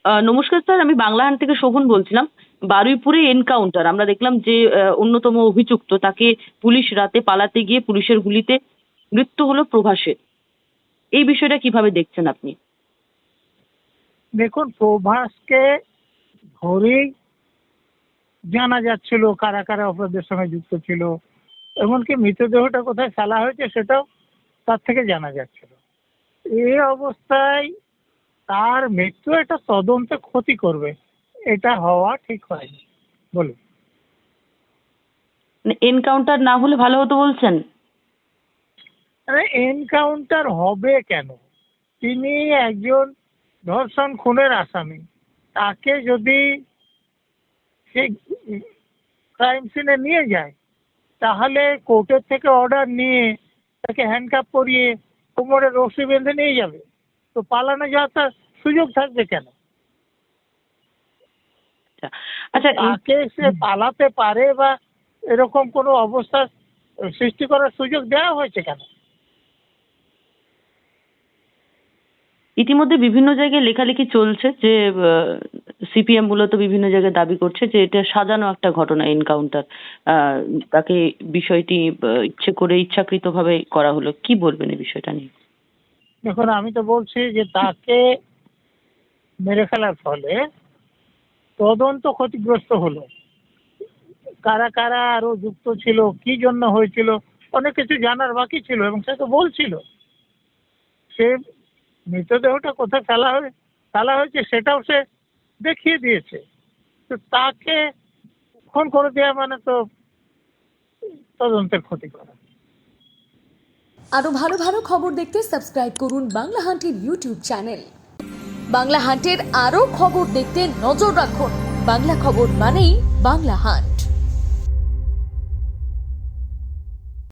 নমস্কার স্যার, আমি বাংলাহান থেকে শোভন বলছিলাম। বারুইপুরে এনকাউন্টার আমরা দেখলাম যে অন্যতম অভিযুক্ত তাকে পুলিশ রাতে পালাতে গিয়ে পুলিশের গুলিতে মৃত্যু হলো প্রভাসের। এই বিষয়টা কিভাবে দেখছেন আপনি? দেখুন, প্রভাসকে ধরেই জানা যাচ্ছিল কারা কারা অপরাধের সঙ্গে যুক্ত ছিল, এমনকি মৃতদেহটা কোথায় ফেলা হয়েছে সেটাও তার থেকে জানা যাচ্ছিল। এই অবস্থায় তার মৃত্যু একটা তদন্তে ক্ষতি করবে, এটা হওয়া ঠিক হয়নি। বলুন। মানে এনকাউন্টার না হলে ভালো হতো বলছেন? আরে এনকাউন্টার হবে কেন? তিনি একজন ধর্ষণ খুনের আসামি। তাকে যদি সেই ক্রাইম সিনে নিয়ে যায়, তাহলে কোর্টের থেকে অর্ডার নিয়ে তাকে হ্যান্ডকাপ করিয়ে কোমরে রশি বেঁধে নিয়ে যাবে, তো পালানো যাওয়ার তার সুযোগ থাকবে কেন? আচ্ছা আচ্ছা। তাকে সে পালাতে পারে বা এরকম কোনো অবস্থা সৃষ্টি করার সুযোগ দেওয়া হয়েছে কেন? ইতিমধ্যে বিভিন্ন জায়গায় লেখালেখি চলছে যে সিপিএম মূলত বিভিন্ন জায়গায় দাবি করছে যে এটা সাজানো একটা ঘটনা এনকাউন্টার। তাকে বিষয়টি ইচ্ছে করে ইচ্ছাকৃতভাবে করা হলো। কি বলবেন এই বিষয়টা নিয়ে? দেখুন, আমি তো বলছি যে তাকে মেরে ফেলার ফলে তদন্ত ক্ষতিগ্রস্ত হলো। কারা কারা আরো যুক্ত ছিল, কি জন্য হয়েছিল, অনেক কিছু জানার বাকি ছিল, এবং সে তো বলছিল। সে মৃতদেহটা কোথায় ফেলা হয়েছে সেটাও সে দেখিয়ে দিয়েছে। তো তাকে খুন করে দেওয়া মানে তো তদন্তের ক্ষতি করা। আরো ভালো ভালো খবর দেখতে সাবস্ক্রাইব করুন বাংলা হান্টের ইউটিউব চ্যানেল। বাংলা হান্টের আরো খবর দেখতে নজর রাখুন। বাংলা খবর মানেই বাংলা হান্ট।